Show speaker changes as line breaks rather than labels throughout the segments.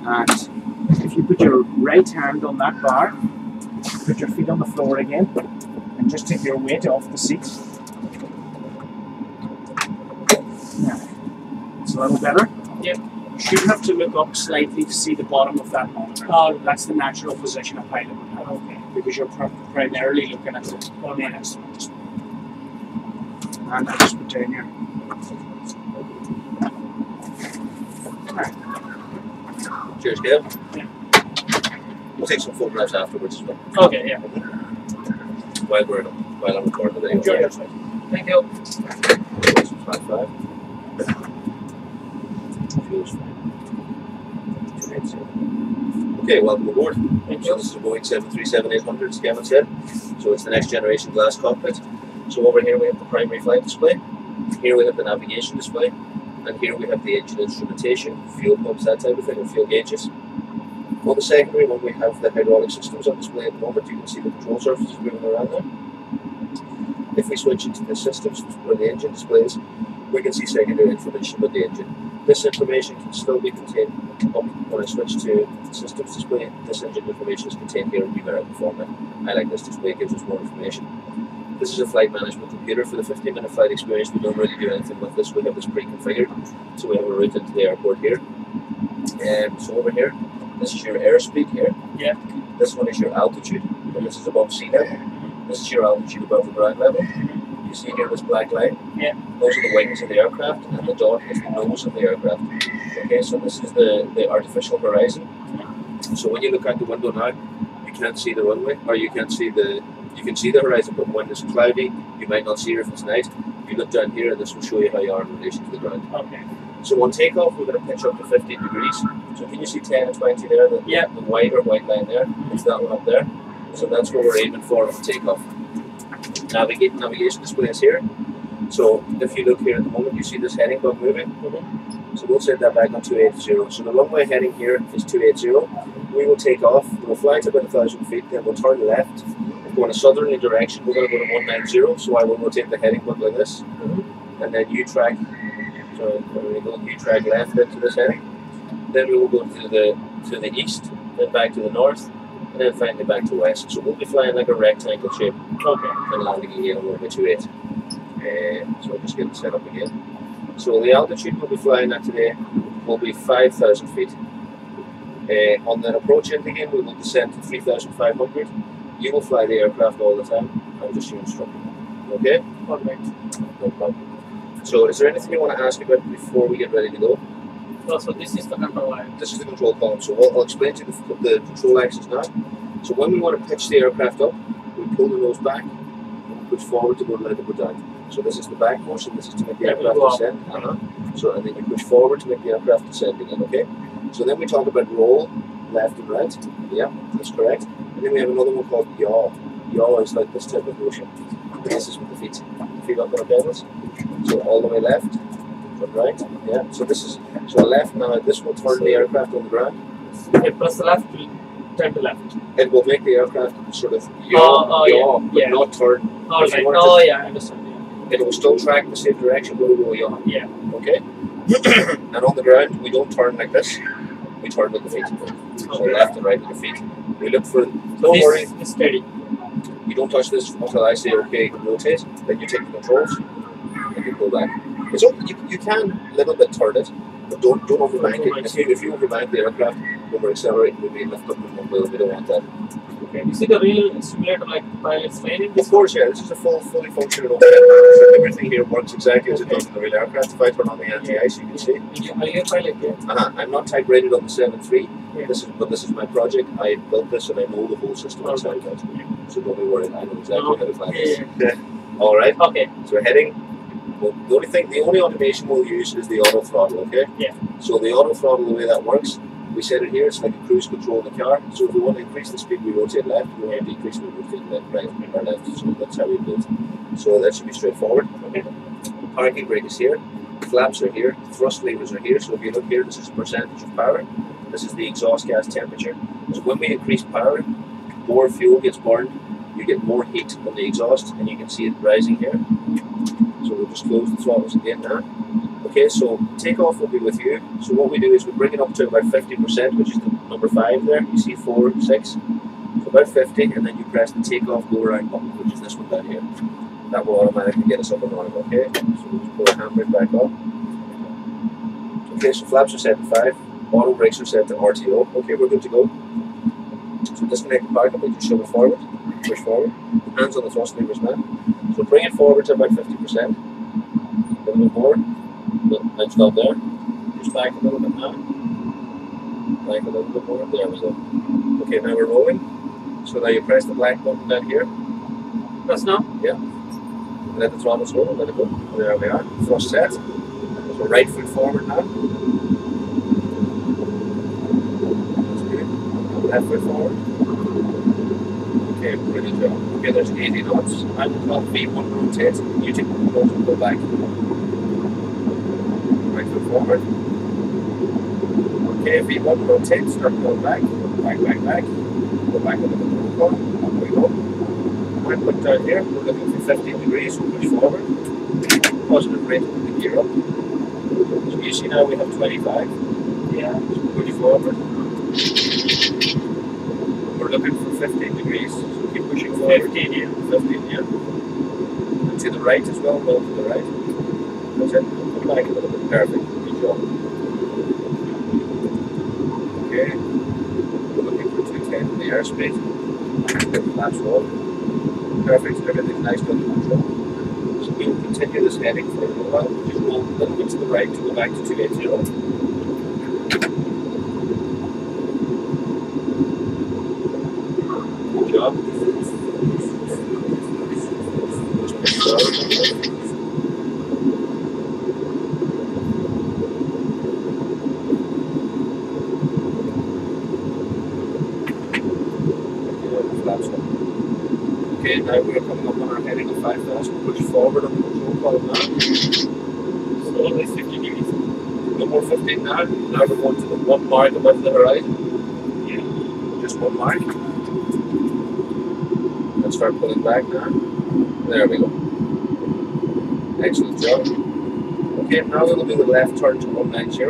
And if you put your right hand on that bar, put your feet on the floor again, and just take your weight off the seat. Now, it's a little better.
Yep.
You should have to look up slightly to see the bottom of that monitor.
Oh,
That's the natural position a pilot would have.
okay.
Because you're primarily looking at the main instrument. And I just put down here.
Cheers, Gail.
Yeah.
We'll take some photographs afterwards as well.
Okay, yeah.
While I'm recording the video.
Enjoy your flight. Thank you.
Flat 5. Fuel's fine. Okay, welcome aboard.
Thank
So
you.
this is a Boeing 737-800, as Gavin said. So it's the next generation glass cockpit. So over here we have the primary flight display. Here we have the navigation display. And here we have the engine instrumentation, fuel pumps, that type of thing, and fuel gauges. On the secondary one we have the hydraulic systems on display at the moment. You can see the control surfaces moving around there. If we switch into the systems where the engine displays, we can see secondary information about the engine. This information can still be contained up when I switch to systems display. This engine information is contained here in numerical format. I like this display, it gives us more information. This is a flight management computer. For the 15-minute flight experience, we don't really do anything with this. We have this pre-configured. So we have a route into the airport here. So over here, this is your airspeed here.
Yeah.
This one is your altitude, and this is above sea level. This is your altitude above the ground level. You see here this black line?
Yeah.
Those are the wings of the aircraft, and the dot is the nose of the aircraft. Okay, so this is the artificial horizon. So when you look out the window now, you can't see the runway, or you can see the horizon, but when it's cloudy, you might not see it if it's night. You look down here, and this will show you how you are in relation to the ground.
Okay.
So on takeoff, we're going to pitch up to 15 degrees. So can you see 10 and 20 there? The wider white line there. It's that one up there. So that's what we're aiming for on takeoff. Navigation display is here. So if you look here at the moment, you see this heading bug moving. So we'll set that back on 280. So the runway heading here is 280. We will take off. We'll fly to about 1,000 feet. Then we'll turn left. We'll go in a southerly direction. We're going to go to 190. So I will rotate the heading bug like this. And then U-track. So we go U-track left into this heading. Then we will go to the east, then back to the north, and then finally back to west. So we'll be flying like a rectangle shape.
Okay.
And landing again on runway 28. So I'll just get it set up again. So the altitude we'll be flying at today will be 5,000 feet. On the approach indicator, we will descend to 3,500. You will fly the aircraft all the time. I'm just your instructor. Okay?
Alright.
No problem. So is there anything you want to ask about before we get ready to go?
So this is the control line.
This is the control column. So I'll explain to you the control axis now. So when we want to pitch the aircraft up, we pull the nose back and push forward to go let it go down. So this is the back motion, this is to make the aircraft descend. So and then you push forward to make the aircraft descend again, okay? So then we talk about roll, left and right. Yeah, that's correct. And then we have another one called yaw. Yaw is like this type of motion. This is with the feet. Feet up on the pedals. So all the way left, but right. Yeah. So this is left now. This will turn the aircraft on the ground.
Press the left to turn to left.
It will make the aircraft sort of yaw, but not turn.
Alright. Oh yeah, I understand.
It will still track in the same direction, but it will yaw.
Yeah.
Okay. And on the ground, we don't turn like this. We turn with the feet. So left and right with the feet. We look for. Don't worry.
It's steady.
You don't touch this until I say okay, rotate. Then you take the controls and you go back. It's you can a little bit turn it, but don't overbank it. If you overbank the aircraft, when we're accelerating, we may lift up in one wheel. We don't want that.
Okay. Is it a real simulator like pilots training?
Of course, yeah. This is a fully functional overhead. Everything here works exactly as it does in the real aircraft. If I turn on the anti-ice, you can see.
Are you a pilot yet?
I'm not type rated on the 7.3.
Yeah.
This is my project. I built this and I know the whole system inside out. So don't be worried. I know exactly how to fly this. All right.
Okay.
So heading. Well, the only automation we'll use is the auto throttle. Okay.
Yeah.
So the auto throttle, the way that works, we set it here. It's like a cruise control in the car. So if we want to increase the speed, we rotate left. If we want to decrease, we rotate right or left. So that's how we do it. So that should be straightforward.
Okay.
Parking brake is here. Flaps are here. Thrust levers are here. So if you look here, this is percentage of power. This is the exhaust gas temperature. So when we increase power, more fuel gets burned. You get more heat on the exhaust, and you can see it rising here. So we'll just close the throttles again now. Okay, so takeoff will be with you. So what we do is we bring it up to about 50%, which is the number 5 there. You see 4, 6. So about 50, and then you press the takeoff go around button, which is this one down here. That will automatically get us up and running. Okay, so we'll just pull the handbrake back up. Okay, so flaps are set to 5. Auto brakes are set to RTO. Okay, we're good to go. So disconnect the power company, just shove it forward, push forward. Hands on the thrust levers now. So bring it forward to about 50%. A little bit more. Let's stop there. Just back a little bit now. Back a little bit more. There we go. Okay, now we're rolling. So now you press the black button down here.
Press now.
Yeah. Let the throttle slow. Let it go. There we are. Thrust set. So right foot forward now. That's good. Left foot forward. Okay, brilliant job. Okay, there's 80 knots. I will call V1 rotate. You take the controls and go back. Right foot forward. Okay, V1 rotate. Start going back. Back, back, back. Go back on the control column. Up we go. Right foot down here. We're looking for 15 degrees. So push forward. Positive rate with the gear up. So you see now we have 25.
Yeah.
So push forward. We're looking for 15 degrees. So keep pushing forward.
15, yeah.
15, yeah. And to the right as well. Well to the right. That's it. Come back a little bit. Perfect. Good job. Okay. We're looking for 210 in the airspace. Flaps roll. Perfect. Everything's nice under control. So we will continue this heading for a little while. Just roll a little bit to the right to go back to 280. Good job. Just push forward. Okay, now we're coming up on our heading of 5,000. Push forward on the control column now.
So always 50 degrees.
No more 15 now. Now we're going to the 1 mark above the horizon.
Yeah.
Just 1 mark. Let's start pulling back now. There we go. Excellent job. Okay, now we'll do the left turn to 190.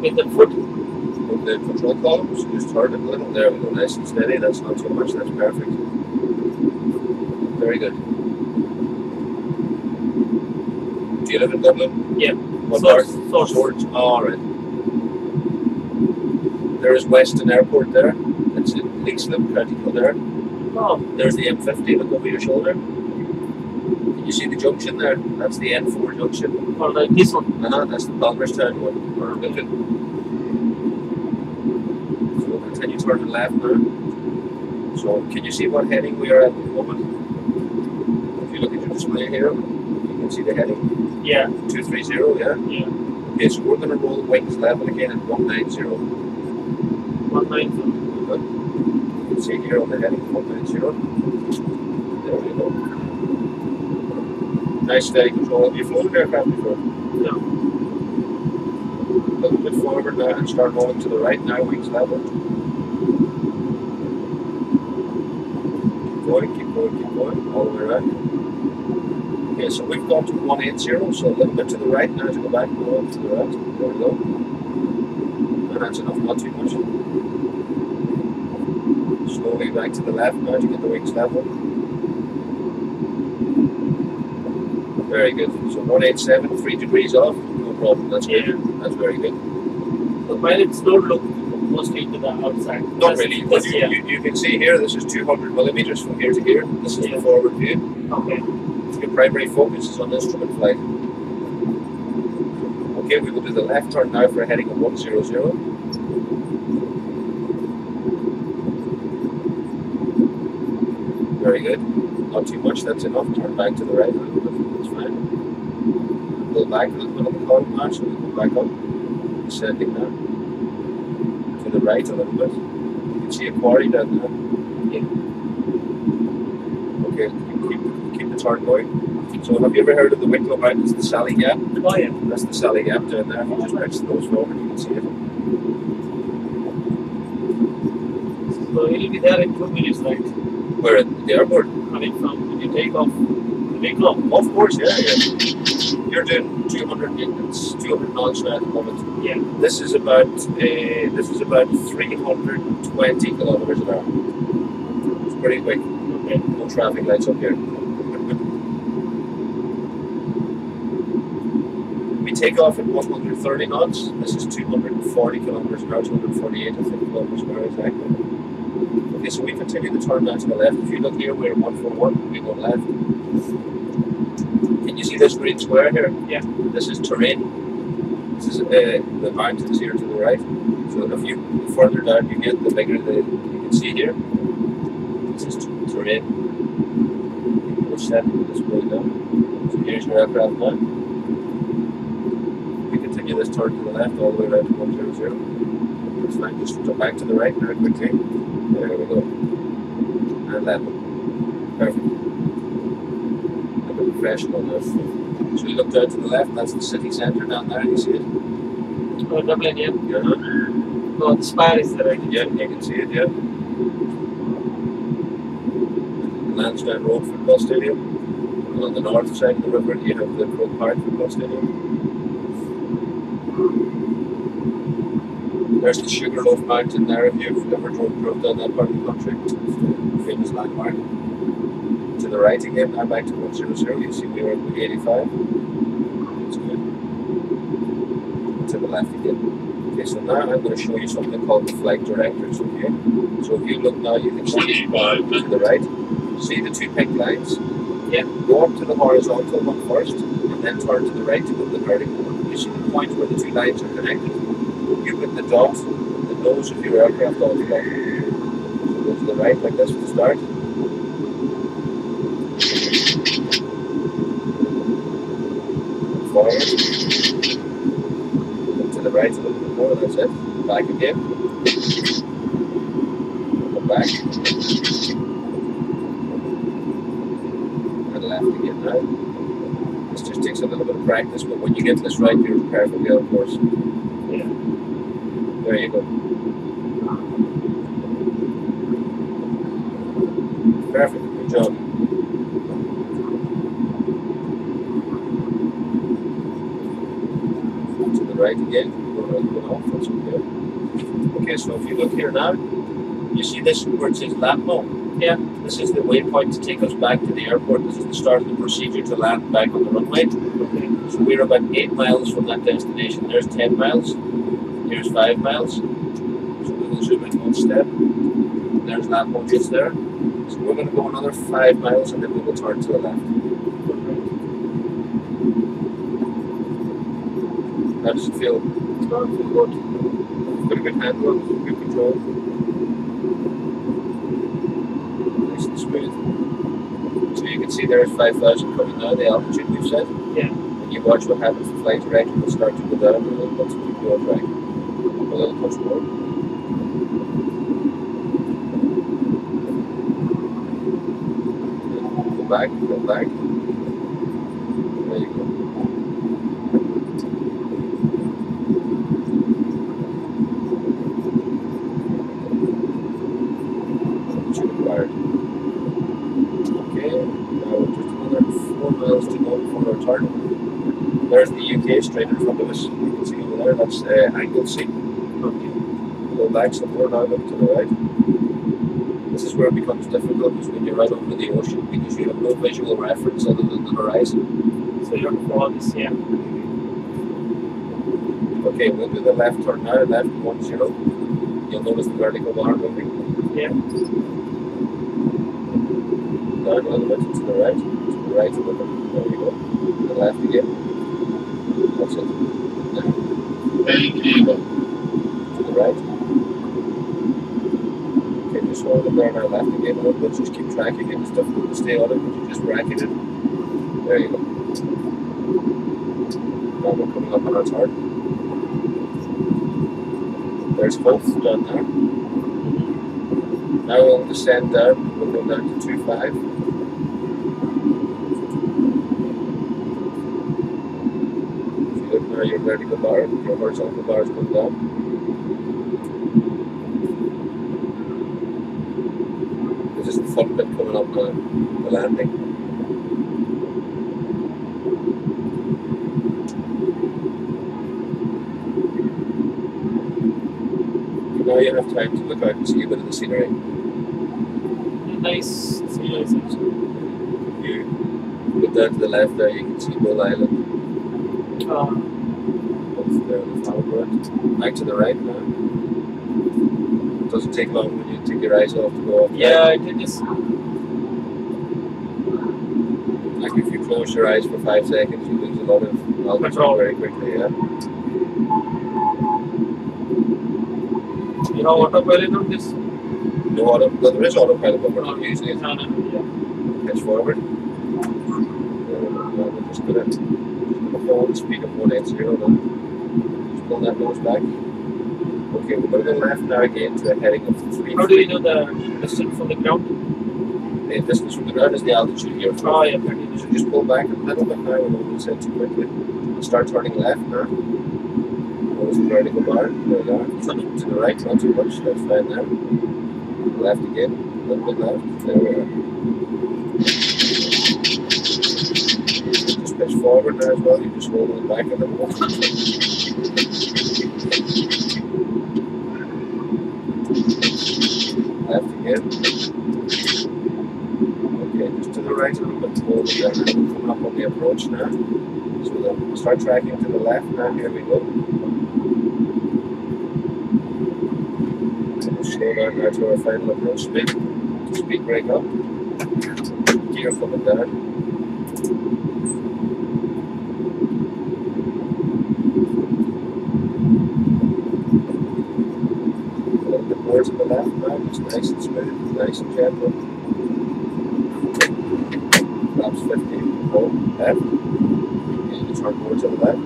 With the foot.
With the control column, so just turn it a little. There we go. Nice and steady. That's not too much. That's perfect. Very good. Do you live in Dublin?
Yeah.
What
Swords.
part?
Swords.
Swords. All right. There is Weston Airport there. It's in Leixlip, County Kildare.
Oh,
There's the M50 look over your shoulder. Can you see the junction there? That's the N4 junction.
or like this one.
That's the Balmerstown one. Or Milton. So we'll continue turning left now. So can you see what heading we are at the moment? If you look at your display here, you can see the heading.
Yeah.
230, yeah?
Yeah.
Okay, so we're going to roll wings level again at 190.
190.
Good. You can see here on the heading 190. There we go. Nice steady control. Have you flown an aircraft before?
No.
A little bit forward now and start rolling to the right now, wings level. Keep going, keep going, keep going, all the way around. Okay, so we've gone to 180, so a little bit to the right now to go back, go up to the right. There we go. And that's enough, not too much. Slowly back to the left now to get the wings level. Very good. So 187, 3 degrees off, no problem. That's good.
Yeah.
That's very good.
The pilots don't look mostly to the outside.
Not really, but
Yeah.
you can see here, this is 200 millimeters from here to here. This is the forward view.
Okay.
Your primary focus is on instrument flight. Okay, we will do the left turn now for a heading of 100. Very good. Not too much, that's enough. Turn back to the right a little bit. That's fine. Pull back a little bit on the column now, so we go back up. Descending now. To the right a little bit. You can see a quarry down there.
Yeah.
Okay, keep the turn going. So have you ever heard of the Wicklow Mountains, the Sally Gap?
Oh yeah.
That's the Sally Gap down there. If you just press those forward, you can see it.
So you'll be there in 2 minutes, right?
We're at the airport.
Coming from when you take off the Wicklow.
Of course, yeah. You're doing 200 units, 200 knots now at the moment.
Yeah.
This is about 320 kilometers an hour. It's pretty quick.
Okay.
No traffic lights up here. We take off at 130 knots. This is 240 kilometers an hour, 248 I think kilometers an hour exactly. Okay, so we continue the turn now to the left. If you look here, we're 141. We go left. Can you see this green square here?
Yeah.
This is terrain. This is the mountains here to the right. So if you the further down you get, the bigger you can see here. This is terrain. We'll set this way down. So here's your aircraft now. We continue this turn to the left all the way around to 100. That's fine. Just jump back to the right very quickly. There we go. And level. Perfect. Professional now. So you look down to the left, that's the city centre down there, you see it?
Oh, Dublin, yeah.
Yeah.
Oh, the spire is there.
Yeah, you can see it, yeah. Lansdowne Road Football Stadium. And on the north side of the river, you have the Croke Park Football Stadium. There's the Sugarloaf Mountain there, if you've ever drove down that part of the country. It's the famous landmark. To the right again, now back to 100, you see we were at 85. That's good. To the left again. Okay, so now I'm going to show you something called the flight directors, okay? So if you look now, you can see to the right. See the two pink lines? Yeah. Go up to the horizontal one first, and then turn to the right to go to the vertical one. You see the point where the two lines are connected? You put the dot, the nose of your aircraft all together. So go to the right like this to start. Forward. To the right a little bit more, that's it. Back again. Come back. And left again now. This just takes a little bit of practice, but when you get this right, you're perfectly on course.
Yeah.
There you go. Perfect. Good job. Right again, go off, that's okay. Okay, so if you look here now, you see this where it says land mode?
Yeah.
This is the waypoint to take us back to the airport. This is the start of the procedure to land back on the runway.
Okay.
So we're about 8 miles from that destination. There's 10 miles, here's 5 miles. So we will zoom in one step. There's land mode just there. So we're going to go another 5 miles and then we will turn to the left. How does it feel?
Oh, feel good.
Got a good handle, good control. Nice and smooth. So you can see there's 5,000 coming now, the altitude we've set.
Yeah.
And you watch what happens, the flight director will start to go down a little bit to keep you on track. A little touch more. Go back, go back. There you go. There's the UK straight in front of us. You can see over there, that's angled seat.
Okay.
Go back some more now, look to the right. This is where it becomes difficult, is when you're right over the ocean, because you have no visual reference other than the horizon.
So you're for this, yeah.
Okay, we'll do the left turn now, left 10. You'll notice the vertical bar moving.
Yeah.
Down a little bit to the right a little bit. There you go. To the left again. That's it. Now. To the right. Okay, just hold it there now, left again a little bit. Just keep tracking it. It's difficult to stay on it, but you just bracket it. There you go. Now we're coming up on our target. There's both down there. Now we'll descend down. We'll go down to 2.5. If you look now, your vertical bar, your horizontal bar is going down. This is the front bit coming up now, the landing. now you have time to look out and see a bit of the scenery.
Nice civilization.
You look down to the left there, you can see Bull Island. That's there in the foreground. Back to the right now. It doesn't take long when you take your eyes off to go off.
Yeah, I did this.
Like if you close your eyes for 5 seconds, you lose a lot of altitude very quickly, yeah.
You know autopilot on this?
No autopilot, well, there is autopilot, but we're not using it.
Yeah.
Pitch forward. We're just going to hold the speed of 180 now. Just pull that nose back. Okay, we're going to go left now again to a heading of 3.
How do you know the distance from the ground?
The distance from the ground is the altitude here.
Oh, yeah, 30.
So just pull back a little bit now, we don't descend too quickly. And start turning left now. Notice the vertical bar. There we are. To the right, not too much. That's fine there. Left again. A little bit left. There we are. Just pitch forward now as well. You just hold it back a little bit. Left again. Okay, just to the right a little bit. Hold it there. Coming up on the approach now. So then we'll start tracking to the left now. Here we go. Slow down now to our final approach speed. Speed brake up. Gear coming down. A little bit more to the left now, just nice and smooth, nice and gentle. Flaps 50, go left. And you turn more to the left.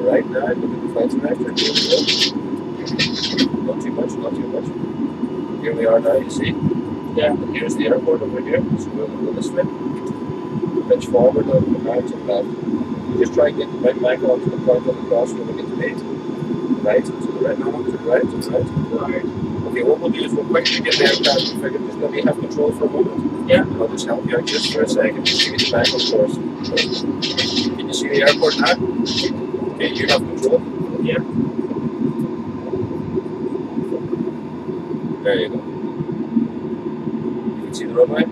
Right now, look at the flight director. Here we go. Not too much, not too much. Here we are now, you see? Yeah, here's the airport over here. So we'll go this way. Pitch forward on the right to the left. Just try and get right back onto the point of the cross where we get to be. Right, to the right, no, to the right, to the right, to the right. Okay, what we'll do is we'll quickly get the aircraft configured. Just let me have control for a moment. Yeah. And I'll just help you out just for a second. Just to get you back on course. Can you see the airport now? Okay, you have control? Yeah. There you go. You can see the runway?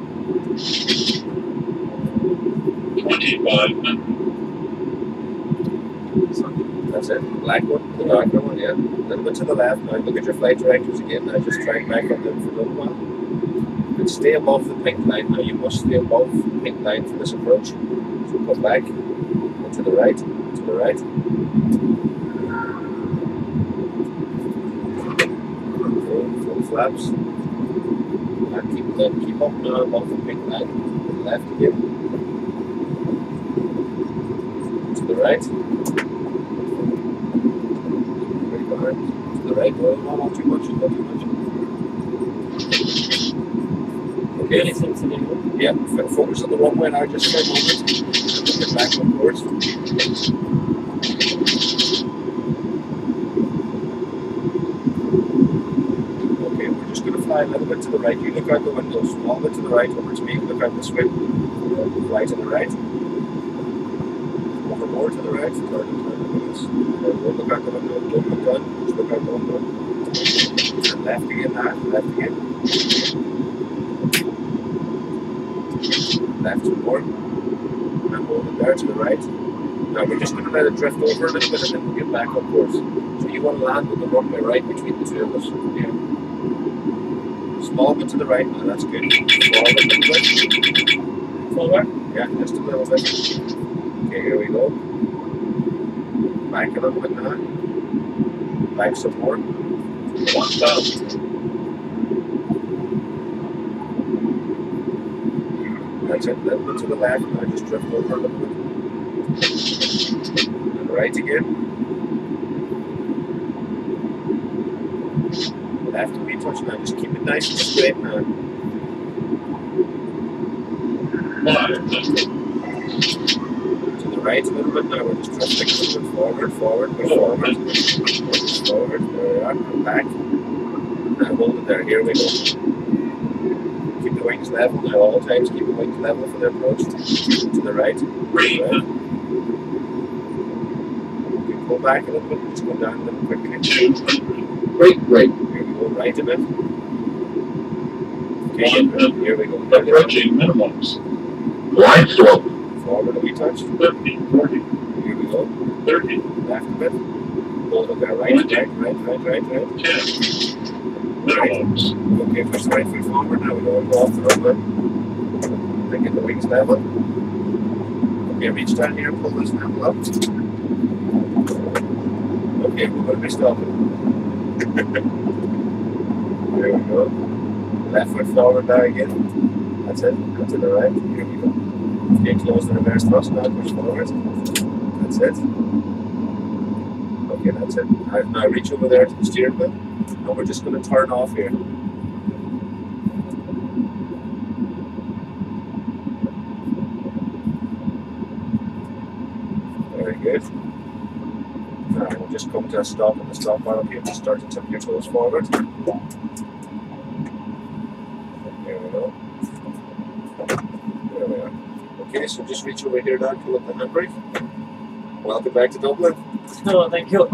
25.
That's it. The black one, the darker one, yeah. A little bit to the left now. Look at your flight directors again now. Just track back on them for a little while. And stay above the pink line now. You must stay above the pink line for this approach. So come back. And to the right. To the right. Full flaps. And keep up now above the pink line. To the left again. To the right. To the right. No, not too much. Not too much. Okay. Yeah. Focus on the runway now just for a moment. And get back on course. A little bit to the right, you look out the window, small bit to the right, over to me, look out this way, fly to the right, over more to the right, turn, look out the window, don't look down, just look out the window, and left again now, left again, left some more, and hold it there to the right. Now we're just going to let it drift over a little bit and then we'll get back on course. So you want to land with the runway right between the two of us. Yeah. Small bit to the right, now that's good. Forward a little bit. Forward? Yeah, just a little bit. Okay, here we go. Back a little bit now. Back some more. 1,000. That's it, a little bit to the left, now just drift over a little bit. And right again. Left to be touched now, just keep it nice and straight now. To the right a little bit now, we're just drifting a little bit forward, forward, forward, forward, there we are, and back. Now hold it there, here we go. Keep it wings level at all times. Keep the wings level for the approach. To the right.
Green.
Right. You pull back a little bit. Just go down a little quickly.
200. Right.
Here we go. Right a bit. Okay, here we go.
Approaching minimums. Glide slope.
Forward a wee touch.
50. 30.
Here we go.
30.
Left a bit. Hold it there. Right.
20.
10.
Minimums.
Okay, push the right foot forward. Now we go off the runway. Then get the wings level. Okay, reach down here and pull this level up. Okay, we're going to be stopping. There we go. Left foot forward now again. That's it. Go to the right. Here we go. Okay, close the reverse thrust now. Push forward. That's it. Okay, that's it. Now reach over there to the steering wheel. And we're just going to turn off here. Very good. Now we'll just come to a stop on the stop bar up here. Just start to tip your toes forward. There we go. There we are. Okay, so just reach over here now and pull up the handbrake. Welcome back to Dublin.
Oh, thank you.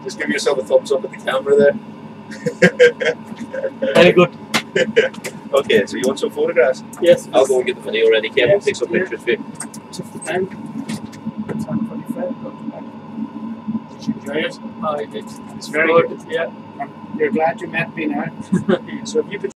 Just give yourself a thumbs up at the camera there.
Very good.
Okay, so you want some photographs?
Yes.
I'll go and get the video ready. Kevin,
Yes,
take some
yeah.
pictures for you.
Took the time. 10:45. Did you enjoy it?
I did.
It's very good.
Yeah.
You're glad you met me now. So if you could